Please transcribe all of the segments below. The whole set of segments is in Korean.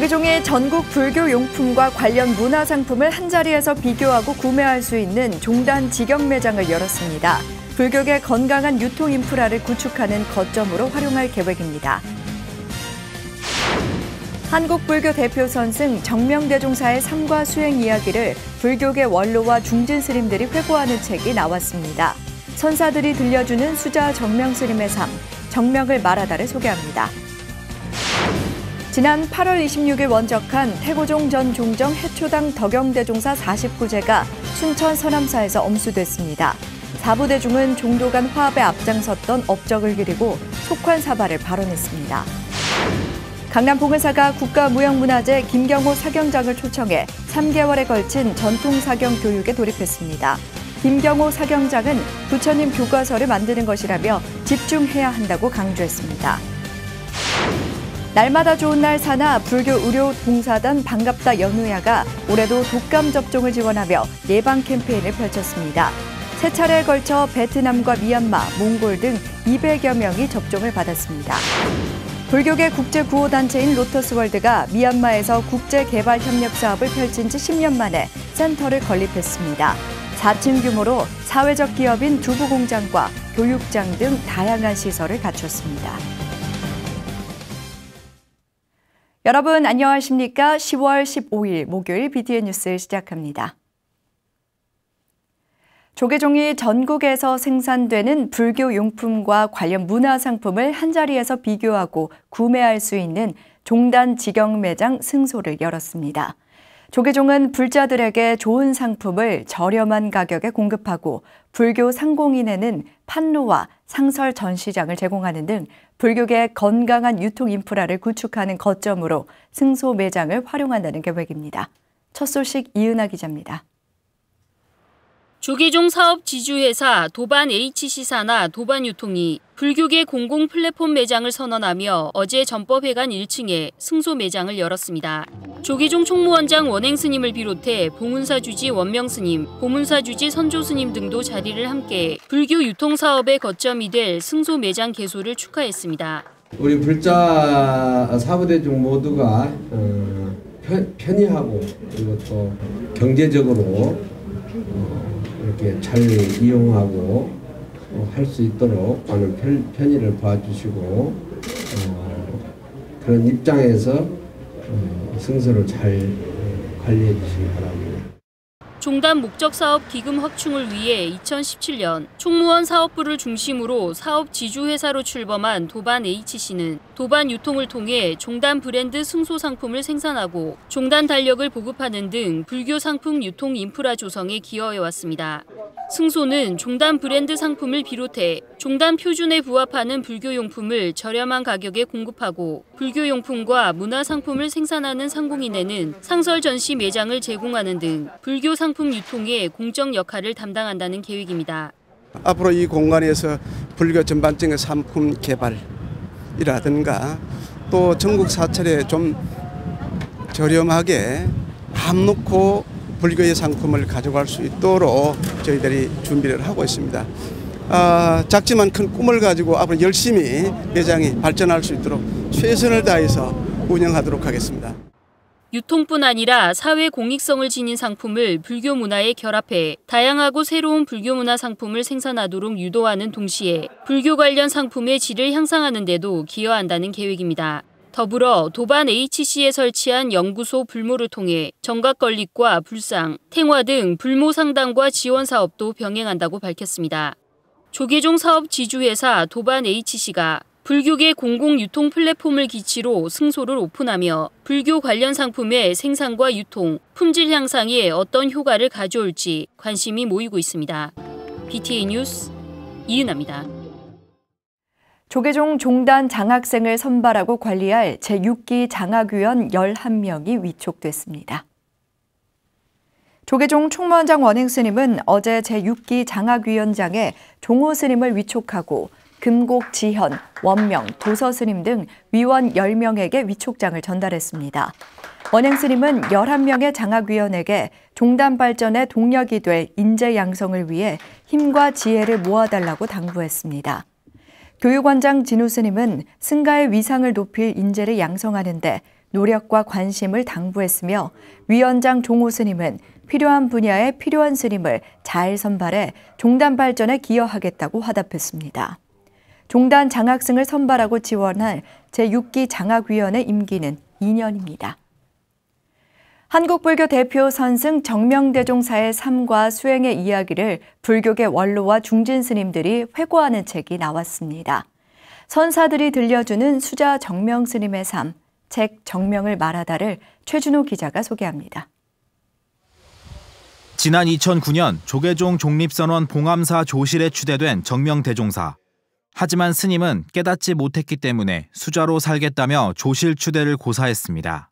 조계종이 전국 불교 용품과 관련 문화상품을 한자리에서 비교하고 구매할 수 있는 종단 직영 매장을 열었습니다. 불교계 건강한 유통 인프라를 구축하는 거점으로 활용할 계획입니다. 한국불교 대표 선승 정명대종사의 삶과 수행 이야기를 불교계 원로와 중진스님들이 회고하는 책이 나왔습니다. 선사들이 들려주는 수자 정명스님의 삶, 정명을 말하다를 소개합니다. 지난 8월 26일 원적한 태고종 전 종정 해초당 덕영대종사 49제가 순천 서남사에서 엄수됐습니다. 사부대중은 종도 간 화합에 앞장섰던 업적을 기리고 속환 사발을 발언했습니다. 강남 봉은사가 국가무형문화재 김경호 사경장을 초청해 3개월에 걸친 전통사경 교육에 돌입했습니다. 김경호 사경장은 부처님 교과서를 만드는 것이라며 집중해야 한다고 강조했습니다. 날마다 좋은 날 사나 불교 의료 봉사단 반갑다 연우야가 올해도 독감 접종을 지원하며 예방 캠페인을 펼쳤습니다. 세 차례에 걸쳐 베트남과 미얀마, 몽골 등 200여 명이 접종을 받았습니다. 불교계 국제구호단체인 로터스월드가 미얀마에서 국제개발협력 사업을 펼친 지 10년 만에 센터를 건립했습니다. 4층 규모로 사회적 기업인 두부공장과 교육장 등 다양한 시설을 갖췄습니다. 여러분 안녕하십니까? 10월 15일 목요일 BTN 뉴스 시작합니다. 조계종이 전국에서 생산되는 불교 용품과 관련 문화상품을 한자리에서 비교하고 구매할 수 있는 종단 직영 매장 승소를 열었습니다. 조계종은 불자들에게 좋은 상품을 저렴한 가격에 공급하고 불교 상공인에는 판로와 상설 전시장을 제공하는 등 불교계 건강한 유통 인프라를 구축하는 거점으로 승소 매장을 활용한다는 계획입니다. 첫 소식 이은하 기자입니다. 조계종 사업 지주회사 도반 H시사나 도반유통이 불교계 공공 플랫폼 매장을 선언하며 어제 전법회관 1층에 승소 매장을 열었습니다. 조계종 총무원장 원행스님을 비롯해 봉은사 주지 원명스님, 보문사 주지 선조스님 등도 자리를 함께 불교 유통 사업의 거점이 될 승소 매장 개소를 축하했습니다. 우리 불자 사부대중 모두가 편의하고 그리고 또 경제적으로 이렇게 잘 이용하고 할 수 있도록 많은 편의를 봐주시고 그런 입장에서 승소를 잘 관리해 주시기 바랍니다. 종단 목적사업 기금 확충을 위해 2017년 총무원 사업부를 중심으로 사업 지주회사로 출범한 도반 H씨는 도반 유통을 통해 종단 브랜드 승소 상품을 생산하고 종단 달력을 보급하는 등 불교 상품 유통 인프라 조성에 기여해왔습니다. 승소는 종단 브랜드 상품을 비롯해 종단 표준에 부합하는 불교용품을 저렴한 가격에 공급하고 불교용품과 문화상품을 생산하는 상공인에는 상설 전시 매장을 제공하는 등 불교 상품 유통의 공적 역할을 담당한다는 계획입니다. 앞으로 이 공간에서 불교 전반적인 상품 개발이라든가 또 전국 사찰에 좀 저렴하게 마음 놓고 불교의 상품을 가져갈 수 있도록 저희들이 준비를 하고 있습니다. 작지만 큰 꿈을 가지고 앞으로 열심히 매장이 발전할 수 있도록 최선을 다해서 운영하도록 하겠습니다. 유통뿐 아니라 사회 공익성을 지닌 상품을 불교 문화에 결합해 다양하고 새로운 불교 문화 상품을 생산하도록 유도하는 동시에 불교 관련 상품의 질을 향상하는 데도 기여한다는 계획입니다. 더불어 도반 H씨에 설치한 연구소 불모를 통해 정각 건립과 불상, 탱화 등 불모 상담과 지원 사업도 병행한다고 밝혔습니다. 조계종 사업 지주회사 도반 H씨가 불교계 공공 유통 플랫폼을 기치로 승소를 오픈하며 불교 관련 상품의 생산과 유통, 품질 향상에 어떤 효과를 가져올지 관심이 모이고 있습니다. BTN 뉴스 이은하입니다. 조계종 종단 장학생을 선발하고 관리할 제6기 장학위원 11명이 위촉됐습니다. 조계종 총무원장 원행스님은 어제 제6기 장학위원장에 종호 스님을 위촉하고 금곡 지현, 원명, 도서 스님 등 위원 10명에게 위촉장을 전달했습니다. 원행스님은 11명의 장학위원에게 종단 발전의 동력이 될 인재 양성을 위해 힘과 지혜를 모아달라고 당부했습니다. 교육원장 진우 스님은 승가의 위상을 높일 인재를 양성하는 데 노력과 관심을 당부했으며 위원장 종호 스님은 필요한 분야에 필요한 스님을 잘 선발해 종단 발전에 기여하겠다고 화답했습니다. 종단 장학생을 선발하고 지원할 제6기 장학위원회 임기는 2년입니다. 한국불교 대표 선승 정명대종사의 삶과 수행의 이야기를 불교계 원로와 중진 스님들이 회고하는 책이 나왔습니다. 선사들이 들려주는 수자 정명 스님의 삶, 책 정명을 말하다를 최준호 기자가 소개합니다. 지난 2009년 조계종 독립선언 봉암사 조실에 추대된 정명대종사. 하지만 스님은 깨닫지 못했기 때문에 수자로 살겠다며 조실 추대를 고사했습니다.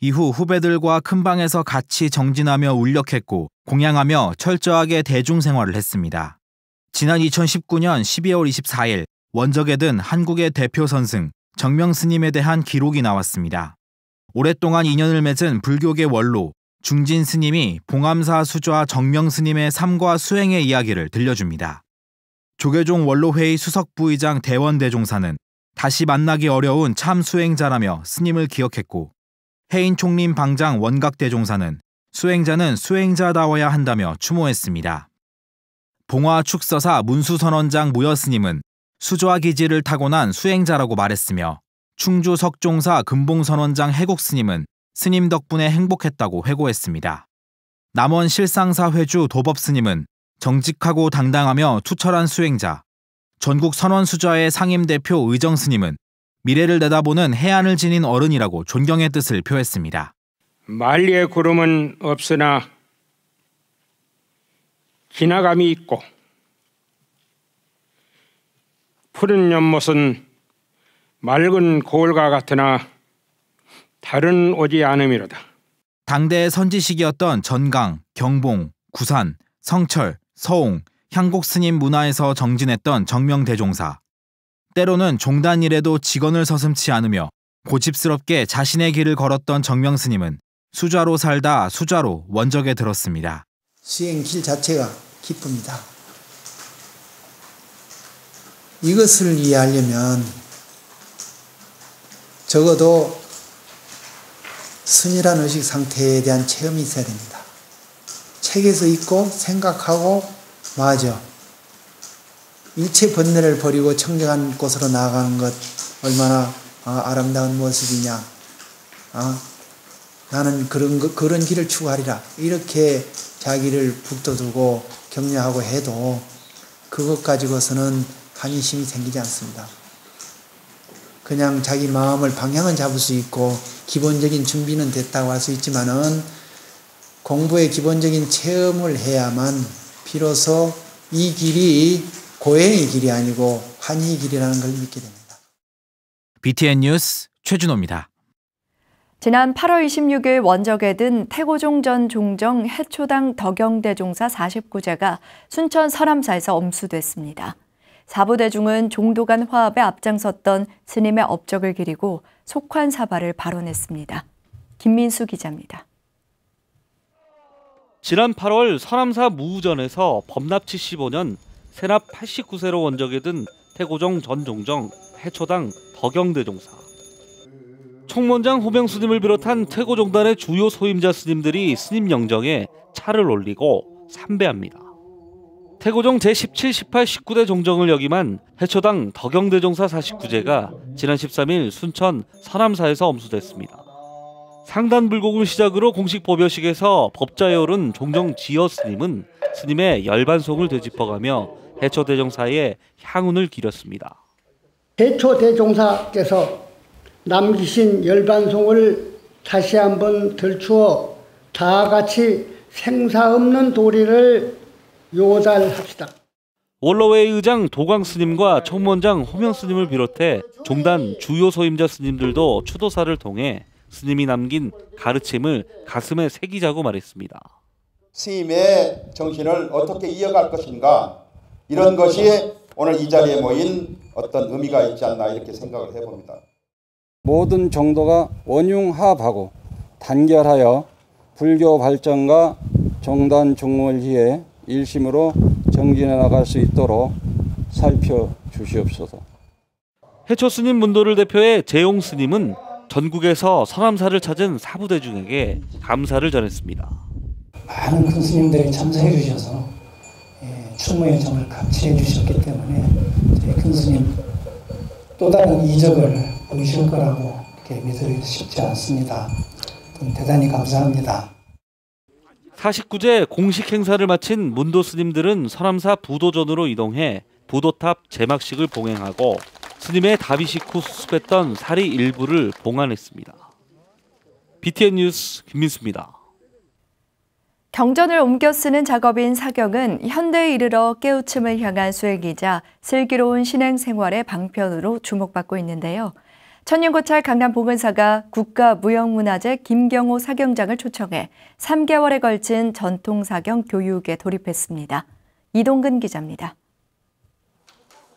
이후 후배들과 큰방에서 같이 정진하며 울력했고 공양하며 철저하게 대중생활을 했습니다. 지난 2019년 12월 24일 원적에 든 한국의 대표 선승 정명 스님에 대한 기록이 나왔습니다. 오랫동안 인연을 맺은 불교계 원로 중진 스님이 봉암사 수좌 정명 스님의 삶과 수행의 이야기를 들려줍니다. 조계종 원로회의 수석부의장 대원대종사는 다시 만나기 어려운 참 수행자라며 스님을 기억했고 해인 총림 방장 원각대종사는 수행자는 수행자다워야 한다며 추모했습니다. 봉화 축서사 문수선원장 무여스님은 수좌 기질을 타고난 수행자라고 말했으며 충주 석종사 금봉선원장 해곡스님은 스님 덕분에 행복했다고 회고했습니다. 남원 실상사 회주 도법스님은 정직하고 당당하며 투철한 수행자, 전국 선원수좌의 상임대표 의정스님은 미래를 내다보는 해안을 지닌 어른이라고 존경의 뜻을 표했습니다. 만리의 구름은 없으나 기나감이 있고 푸른 연못은 맑은 고을과 같으나 달은 오지 않음이로다. 당대의 선지식이었던 전강, 경봉, 구산, 성철, 서옹, 향곡 스님 문화에서 정진했던 정명대종사. 때로는 종단 일에도 직언을 서슴지 않으며 고집스럽게 자신의 길을 걸었던 정명 스님은 수좌로 살다 수좌로 원적에 들었습니다. 수행 길 자체가 기쁩니다. 이것을 이해하려면 적어도 스니란 의식 상태에 대한 체험이 있어야 됩니다. 책에서 읽고 생각하고 맞아. 일체 번뇌를 버리고 청정한 곳으로 나아가는 것 얼마나 아름다운 모습이냐. 나는 그런 길을 추구하리라. 이렇게 자기를 북돋우고 격려하고 해도 그것 가지고서는 한심이 생기지 않습니다. 그냥 자기 마음을 방향은 잡을 수 있고 기본적인 준비는 됐다고 할 수 있지만은 공부의 기본적인 체험을 해야만 비로소 이 길이 고행의 길이 아니고 환희의 길이라는 걸 믿게 됩니다. BTN 뉴스 최준호입니다. 지난 8월 26일 원적에 든 태고종 전 종정 해초당 덕영대종사 49제가 순천 설암사에서 엄수됐습니다. 사부대중은 종도 간 화합에 앞장섰던 스님의 업적을 기리고 속환 사발을 발언했습니다. 김민수 기자입니다. 지난 8월 설암사 무우전에서 범납 75년 세납 89세로 원적에 든 태고종 전 종정 해초당 덕영대종사. 총무원장 호명스님을 비롯한 태고종단의 주요 소임자 스님들이 스님 영정에 차를 올리고 삼배합니다. 태고종 제17, 18, 19대 종정을 역임한 해초당 덕영대종사 49제가 지난 13일 순천 설암사에서 엄수됐습니다. 상단불곡을 시작으로 공식 법요식에서 법자에 오른 종정 지여 스님은 스님의 열반송을 되짚어가며 해초대종사의 향운을 기렸습니다. 해초대종사께서 남기신 열반송을 다시 한번 들추어 다 같이 생사 없는 도리를 요달합시다. 원로회의 의장 도광 스님과 총무원장 호명 스님을 비롯해 종단 주요 소임자 스님들도 추도사를 통해 스님이 남긴 가르침을 가슴에 새기자고 말했습니다. 스님의 정신을 어떻게 이어갈 것인가, 이런 것이 오늘 이 자리에 모인 어떤 의미가 있지 않나 이렇게 생각을 해봅니다. 모든 정도가 원융합하고 단결하여 불교 발전과 종단 중흥을 위해 일심으로 정진해 나갈 수 있도록 살펴주시옵소서. 해초 스님 문도를 대표해 재용 스님은 전국에서 선암사를 찾은 사부대중에게 감사를 전했습니다. 많은 큰 스님들이 참석해 주셔서 추모의 정을 감시해 주셨기 때문에 저희 큰 스님 또 다른 이적을 보이실 거라고 이렇게 믿으기 쉽지 않습니다. 대단히 감사합니다. 49제 공식 행사를 마친 문도 스님들은 선암사 부도전으로 이동해 부도탑 제막식을 봉행하고 스님의 다비식 후 수습했던 사리 일부를 봉안했습니다. BTN 뉴스 김민수입니다. 경전을 옮겨 쓰는 작업인 사경은 현대에 이르러 깨우침을 향한 수행이자 슬기로운 신행 생활의 방편으로 주목받고 있는데요. 천년고찰 강남 봉은사가 국가무형문화재 김경호 사경장을 초청해 3개월에 걸친 전통사경 교육에 돌입했습니다. 이동근 기자입니다.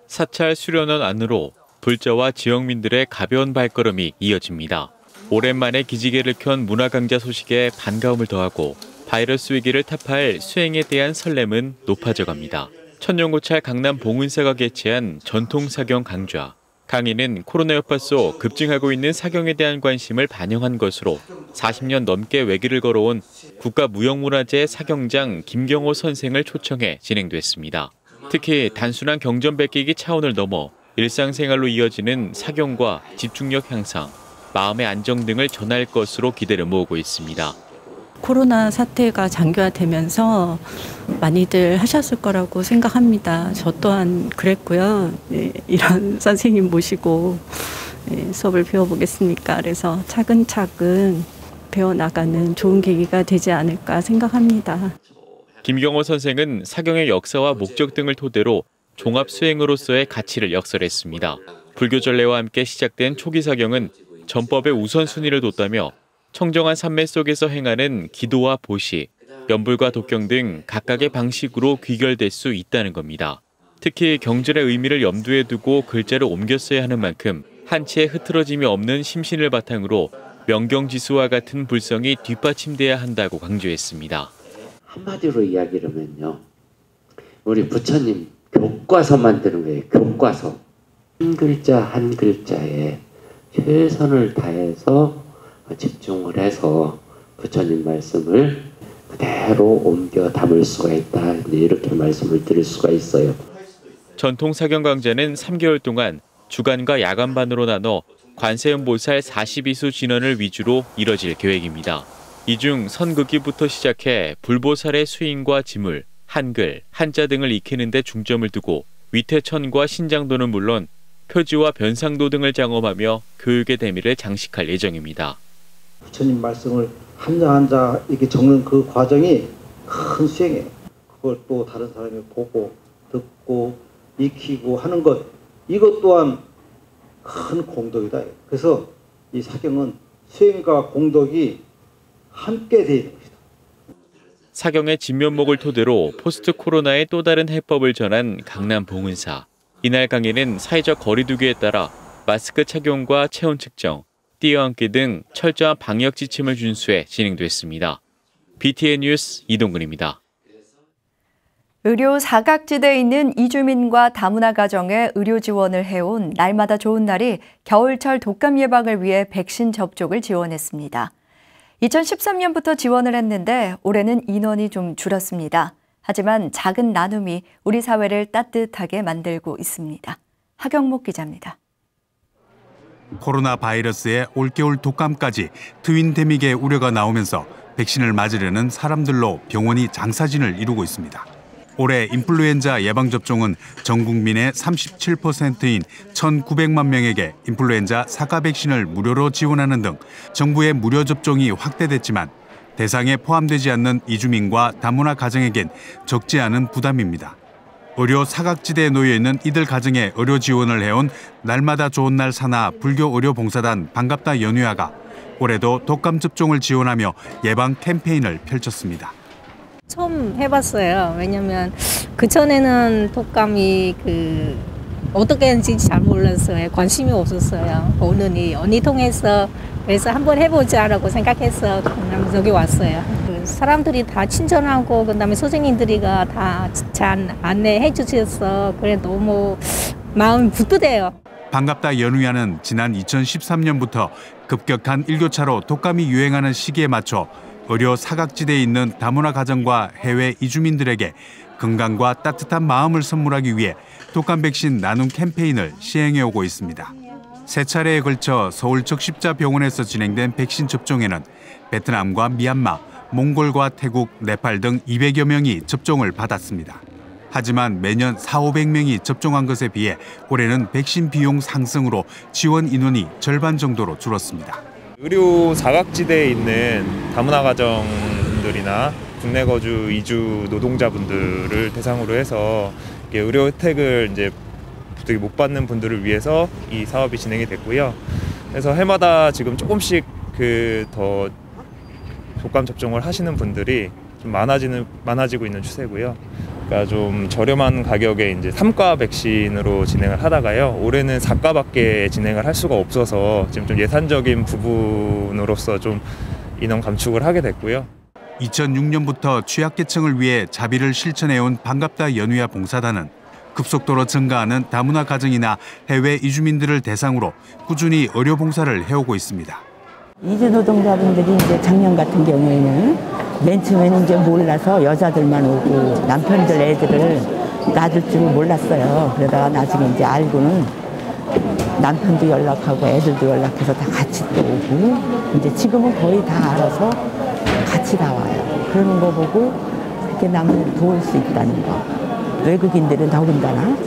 사찰 수련원 안으로 불자와 지역민들의 가벼운 발걸음이 이어집니다. 오랜만에 기지개를 켠 문화강좌 소식에 반가움을 더하고 바이러스 위기를 타파할 수행에 대한 설렘은 높아져 갑니다. 천년고찰 강남 봉은사가 개최한 전통사경 강좌. 강의는 코로나 여파 속 급증하고 있는 사경에 대한 관심을 반영한 것으로 40년 넘게 외길을 걸어온 국가무형문화재 사경장 김경호 선생을 초청해 진행됐습니다. 특히 단순한 경전 베끼기 차원을 넘어 일상생활로 이어지는 사경과 집중력 향상, 마음의 안정 등을 전할 것으로 기대를 모으고 있습니다. 코로나 사태가 장기화되면서 많이들 하셨을 거라고 생각합니다. 저 또한 그랬고요. 이런 선생님 모시고 수업을 배워보겠습니까? 그래서 차근차근 배워나가는 좋은 계기가 되지 않을까 생각합니다. 김경호 선생은 사경의 역사와 목적 등을 토대로 종합 수행으로서의 가치를 역설했습니다. 불교 전례와 함께 시작된 초기 사경은 전법의 우선순위를 뒀다며 청정한 산매 속에서 행하는 기도와 보시, 연불과 독경 등 각각의 방식으로 귀결될 수 있다는 겁니다. 특히 경전의 의미를 염두에 두고 글자를 옮겨 써야 하는 만큼 한치의 흐트러짐이 없는 심신을 바탕으로 명경지수와 같은 불성이 뒷받침돼야 한다고 강조했습니다. 한마디로 이야기를 하면요. 우리 부처님 교과서 만드는 거예요. 교과서. 한 글자 한 글자에 최선을 다해서 집중을 해서 부처님 말씀을 그대로 옮겨 담을 수가 있다. 이렇게 말씀을 드릴 수가 있어요. 전통 사경 강좌는 3개월 동안 주간과 야간반으로 나눠 관세음보살 42수 진언을 위주로 이뤄질 계획입니다. 이 중 선긋기부터 시작해 불보살의 수인과 지물, 한글, 한자 등을 익히는 데 중점을 두고 위태천과 신장도는 물론 표지와 변상도 등을 장엄하며 교육의 대미를 장식할 예정입니다. 부처님 말씀을 한자 한자 이렇게 적는 그 과정이 큰 수행이에요. 그걸 또 다른 사람이 보고 듣고 익히고 하는 것, 이것 또한 큰 공덕이다. 그래서 이 사경은 수행과 공덕이 함께 되어 있는 것이다. 사경의 진면목을 토대로 포스트 코로나의 또 다른 해법을 전한 강남 봉은사. 이날 강의는 사회적 거리두기에 따라 마스크 착용과 체온 측정, 뛰어앉기 등 철저한 방역 지침을 준수해 진행됐습니다. BTN 뉴스 이동근입니다. 의료 사각지대에 있는 이주민과 다문화 가정에 의료 지원을 해온 날마다 좋은 날이 겨울철 독감 예방을 위해 백신 접종을 지원했습니다. 2013년부터 지원을 했는데 올해는 인원이 좀 줄었습니다. 하지만 작은 나눔이 우리 사회를 따뜻하게 만들고 있습니다. 하경목 기자입니다. 코로나 바이러스의 올겨울 독감까지 트윈데믹의 우려가 나오면서 백신을 맞으려는 사람들로 병원이 장사진을 이루고 있습니다. 올해 인플루엔자 예방접종은 전 국민의 37%인 1,900만 명에게 인플루엔자 사가 백신을 무료로 지원하는 등 정부의 무료 접종이 확대됐지만 대상에 포함되지 않는 이주민과 다문화 가정에겐 적지 않은 부담입니다. 의료 사각지대에 놓여 있는 이들 가정에 의료 지원을 해온 날마다 좋은 날 사나 불교 의료봉사단 반갑다 연휴야가 올해도 독감 접종을 지원하며 예방 캠페인을 펼쳤습니다. 처음 해봤어요. 왜냐면 그전에는 독감이 어떻게 하는지 잘 몰랐어요. 관심이 없었어요. 오늘이 언니 통해서 그래서 한번 해보자라고 생각해서 여기 왔어요. 사람들이 다 친절하고 그다음에 선생님들이가 다 잘 안내해 주셔서 그래 너무 마음이 뿌듯해요. 반갑다 연우야는 지난 2013년부터 급격한 일교차로 독감이 유행하는 시기에 맞춰 의료 사각지대에 있는 다문화 가정과 해외 이주민들에게 건강과 따뜻한 마음을 선물하기 위해 독감 백신 나눔 캠페인을 시행해 오고 있습니다. 세 차례에 걸쳐 서울 적십자병원에서 진행된 백신 접종에는 베트남과 미얀마, 몽골과 태국, 네팔 등 200여 명이 접종을 받았습니다. 하지만 매년 400~500명이 접종한 것에 비해 올해는 백신 비용 상승으로 지원 인원이 절반 정도로 줄었습니다. 의료 사각지대에 있는 다문화 가정들이나 국내 거주 이주 노동자분들을 대상으로 해서 의료 혜택을 이제 못 받는 분들을 위해서 이 사업이 진행이 됐고요. 그래서 해마다 지금 조금씩 더 독감 접종을 하시는 분들이 좀 많아지고 있는 추세고요. 그러니까 좀 저렴한 가격에 이제 3가 백신으로 진행을 하다가요. 올해는 4가밖에 진행을 할 수가 없어서 지금 좀 예산적인 부분으로서 좀 인원 감축을 하게 됐고요. 2006년부터 취약계층을 위해 자비를 실천해온 반갑다 연우야 봉사단은 급속도로 증가하는 다문화 가정이나 해외 이주민들을 대상으로 꾸준히 의료 봉사를 해오고 있습니다. 이주 노동자분들이 이제 작년 같은 경우에는 맨 처음에는 이제 몰라서 여자들만 오고 남편들 애들을 놔둘 줄 몰랐어요. 그러다가 나중에 이제 알고는 남편도 연락하고 애들도 연락해서 다 같이 또 오고 이제 지금은 거의 다 알아서 같이 나와요. 그러는 거 보고 그렇게 남을 도울 수 있다는 거. 외국인들은 더군다나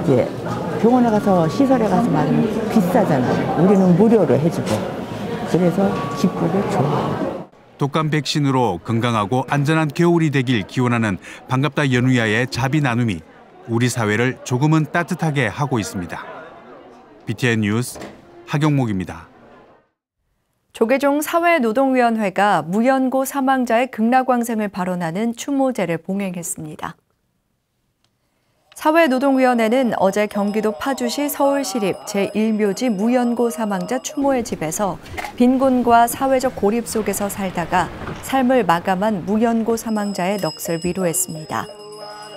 이제 병원에 가서 시설에 가서 말하면 비싸잖아요. 우리는 무료로 해주고 그래서 기쁘고 좋아요. 독감 백신으로 건강하고 안전한 겨울이 되길 기원하는 반갑다 연우야의 자비 나눔이 우리 사회를 조금은 따뜻하게 하고 있습니다. BTN 뉴스 하경목입니다. 조계종 사회노동위원회가 무연고 사망자의 극락왕생을 발언하는 추모제를 봉행했습니다. 사회노동위원회는 어제 경기도 파주시 서울시립 제1묘지 무연고 사망자 추모의 집에서 빈곤과 사회적 고립 속에서 살다가 삶을 마감한 무연고 사망자의 넋을 위로했습니다.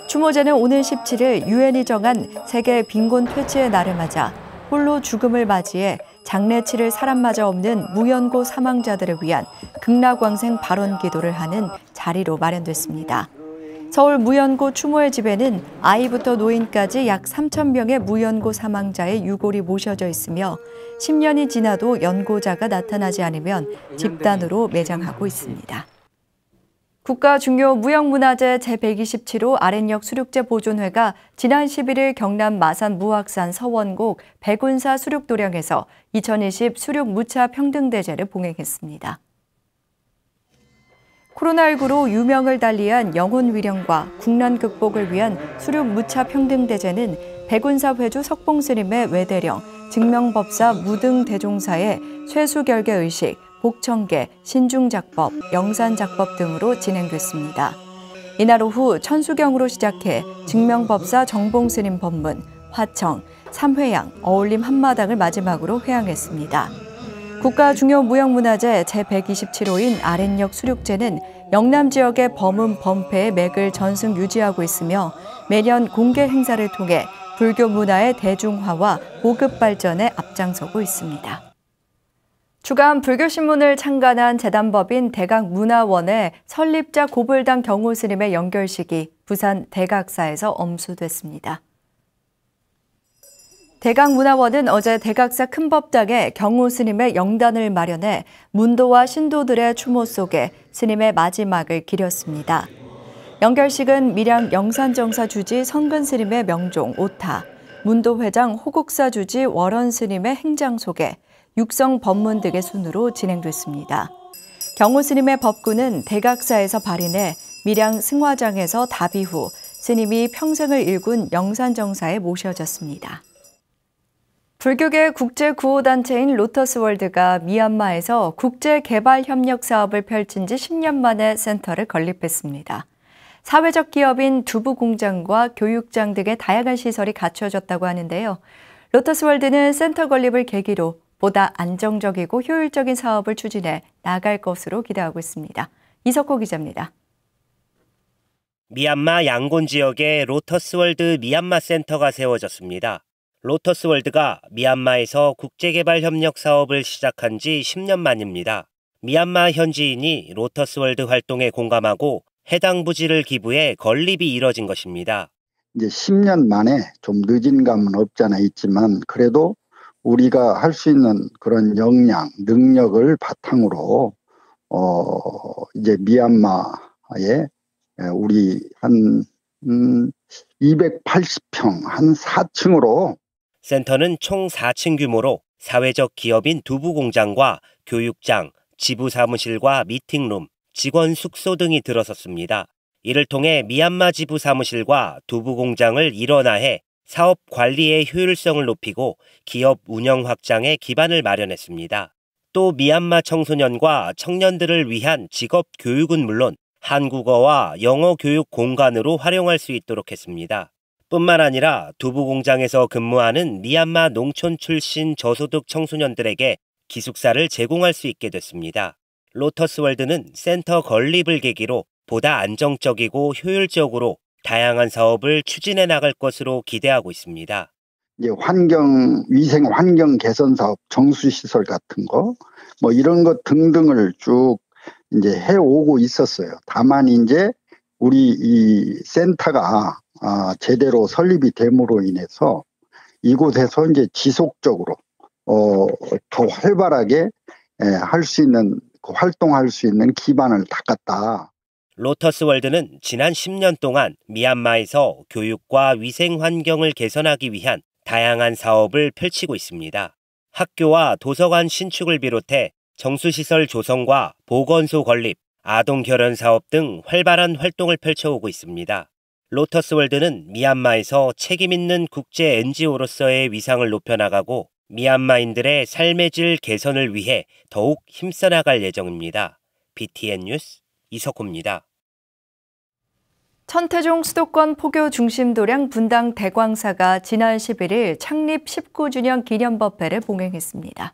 추모제는 오늘 17일 유엔이 정한 세계 빈곤 퇴치의 날을 맞아 홀로 죽음을 맞이해 장례 치를 사람마저 없는 무연고 사망자들을 위한 극락왕생 발언 기도를 하는 자리로 마련됐습니다. 서울 무연고 추모의 집에는 아이부터 노인까지 약 3,000명의 무연고 사망자의 유골이 모셔져 있으며 10년이 지나도 연고자가 나타나지 않으면 집단으로 매장하고 있습니다. 국가중요무형문화재 제127호 아랫역 수륙제 보존회가 지난 11일 경남 마산 무악산 서원곡 백운사 수륙도량에서 2020 수륙무차 평등대제를 봉행했습니다. 코로나19로 유명을 달리한 영혼위령과 국난 극복을 위한 수륙무차 평등대제는 백운사 회주 석봉스님의 외대령, 증명법사 무등대종사의 쇠수결계의식, 복청계, 신중작법, 영산작법 등으로 진행됐습니다. 이날 오후 천수경으로 시작해 증명법사 정봉스님 법문, 화청, 삼회양, 어울림 한마당을 마지막으로 회항했습니다. 국가중요무형문화재 제127호인 아랫역 수륙제는 영남 지역의 범음 범패의 맥을 전승 유지하고 있으며 매년 공개 행사를 통해 불교 문화의 대중화와 보급 발전에 앞장서고 있습니다. 주간 불교신문을 창간한 재단법인 대각문화원의 설립자 고불당 경호스님의 연결식이 부산 대각사에서 엄수됐습니다. 대각문화원은 어제 대각사 큰법당에 경호 스님의 영단을 마련해 문도와 신도들의 추모 속에 스님의 마지막을 기렸습니다. 연결식은 밀양 영산정사 주지 성근 스님의 명종 오타, 문도 회장 호국사 주지 월원 스님의 행장 속에 육성 법문 등의 순으로 진행됐습니다. 경호 스님의 법구는 대각사에서 발인해 밀양 승화장에서 답의 후 스님이 평생을 일군 영산정사에 모셔졌습니다. 불교계 국제구호단체인 로터스월드가 미얀마에서 국제개발협력 사업을 펼친 지 10년 만에 센터를 건립했습니다. 사회적 기업인 두부공장과 교육장 등의 다양한 시설이 갖춰졌다고 하는데요. 로터스월드는 센터 건립을 계기로 보다 안정적이고 효율적인 사업을 추진해 나아갈 것으로 기대하고 있습니다. 이석호 기자입니다. 미얀마 양곤 지역에 로터스월드 미얀마 센터가 세워졌습니다. 로터스월드가 미얀마에서 국제개발협력 사업을 시작한 지 10년 만입니다. 미얀마 현지인이 로터스월드 활동에 공감하고 해당 부지를 기부해 건립이 이뤄진 것입니다. 이제 10년 만에 좀 늦은 감은 없지 않아 있지만 그래도 우리가 할 수 있는 그런 역량, 능력을 바탕으로 이제 미얀마에 우리 한 280평, 한 4층으로 센터는 총 4층 규모로 사회적 기업인 두부공장과 교육장, 지부 사무실과 미팅룸, 직원 숙소 등이 들어섰습니다. 이를 통해 미얀마 지부 사무실과 두부공장을 일원화해 사업 관리의 효율성을 높이고 기업 운영 확장에 기반을 마련했습니다. 또 미얀마 청소년과 청년들을 위한 직업 교육은 물론 한국어와 영어 교육 공간으로 활용할 수 있도록 했습니다. 뿐만 아니라 두부공장에서 근무하는 미얀마 농촌 출신 저소득 청소년들에게 기숙사를 제공할 수 있게 됐습니다. 로터스월드는 센터 건립을 계기로 보다 안정적이고 효율적으로 다양한 사업을 추진해 나갈 것으로 기대하고 있습니다. 이제 위생 환경 개선 사업, 정수 시설 같은 거, 뭐 이런 것 등등을 쭉 이제 해오고 있었어요. 다만 이제 우리 이 센터가 제대로 설립이 됨으로 인해서 이곳에서 이제 지속적으로 더 활발하게 할 수 있는 활동할 수 있는 기반을 닦았다. 로터스월드는 지난 10년 동안 미얀마에서 교육과 위생 환경을 개선하기 위한 다양한 사업을 펼치고 있습니다. 학교와 도서관 신축을 비롯해 정수시설 조성과 보건소 건립, 아동 결혼 사업 등 활발한 활동을 펼쳐오고 있습니다. 로터스월드는 미얀마에서 책임있는 국제 NGO로서의 위상을 높여나가고 미얀마인들의 삶의 질 개선을 위해 더욱 힘써 나갈 예정입니다. BTN 뉴스 이석호입니다. 천태종 수도권 포교 중심 도량 분당 대광사가 지난 11일 창립 19주년 기념법회를 봉행했습니다.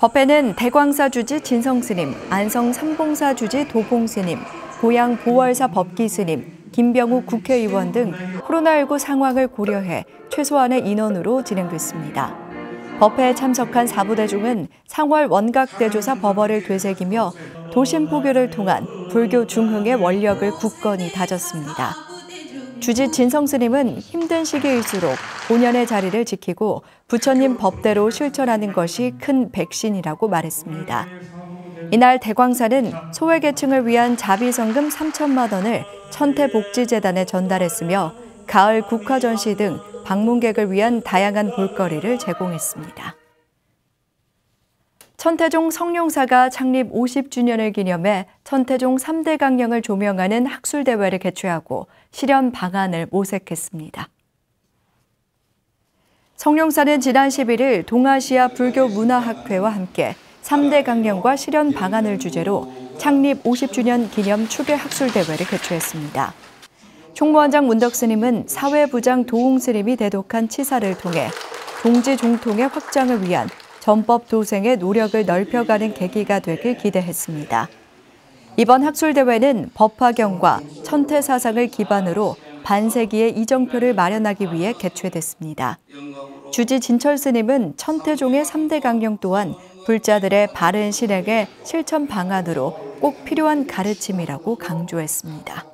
법회는 대광사 주지 진성스님, 안성 삼봉사 주지 도봉스님, 고양 보월사 법기스님, 김병욱 국회의원 등 코로나19 상황을 고려해 최소한의 인원으로 진행됐습니다. 법회에 참석한 사부대중은 상월 원각대조사 법어를 되새기며 도심 포교를 통한 불교 중흥의 원력을 굳건히 다졌습니다. 주지 진성스님은 힘든 시기일수록 본연의 자리를 지키고 부처님 법대로 실천하는 것이 큰 백신이라고 말했습니다. 이날 대광사는 소외계층을 위한 자비성금 3천만 원을 천태복지재단에 전달했으며 가을 국화전시 등 방문객을 위한 다양한 볼거리를 제공했습니다. 천태종 성룡사가 창립 50주년을 기념해 천태종 3대 강령을 조명하는 학술대회를 개최하고 실현 방안을 모색했습니다. 성룡사는 지난 11일 동아시아 불교문화학회와 함께 3대 강령과 실현 방안을 주제로 창립 50주년 기념 추계 학술대회를 개최했습니다. 총무원장 문덕스님은 사회부장 도웅스님이 대독한 치사를 통해 종지종통의 확장을 위한 전법 도생의 노력을 넓혀가는 계기가 되길 기대했습니다. 이번 학술대회는 법화경과 천태사상을 기반으로 반세기의 이정표를 마련하기 위해 개최됐습니다. 주지 진철스님은 천태종의 3대 강령 또한 불자들의 바른 실행의 실천 방안으로 꼭 필요한 가르침이라고 강조했습니다.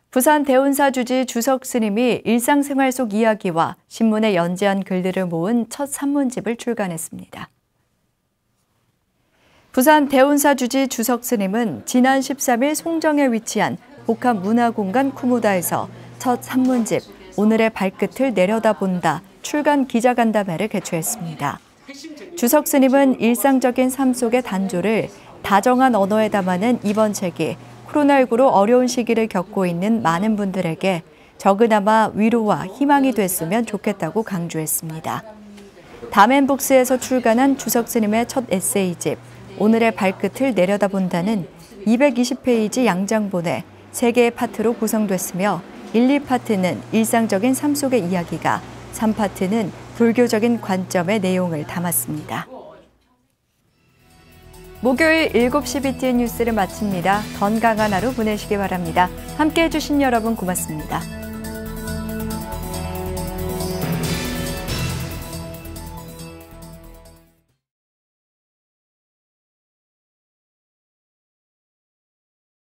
부산 대운사 주지 주석 스님이 일상생활 속 이야기와 신문에 연재한 글들을 모은 첫 산문집을 출간했습니다. 부산 대운사 주지 주석 스님은 지난 13일 송정에 위치한 복합문화공간 쿠무다에서 첫 산문집 오늘의 발끝을 내려다본다 출간 기자간담회를 개최했습니다. 주석 스님은 일상적인 삶 속의 단조를 다정한 언어에 담아낸 이번 책이 코로나19로 어려운 시기를 겪고 있는 많은 분들에게 적으나마 위로와 희망이 됐으면 좋겠다고 강조했습니다. 다멘북스에서 출간한 주석 스님의 첫 에세이집 오늘의 발끝을 내려다본다는 220페이지 양장본에 3개의 파트로 구성됐으며 1, 2파트는 일상적인 삶 속의 이야기가, 3파트는 불교적인 관점의 내용을 담았습니다. 목요일 7시 BTN 뉴스를 마칩니다. 건강한 하루 보내시기 바랍니다. 함께해 주신 여러분 고맙습니다.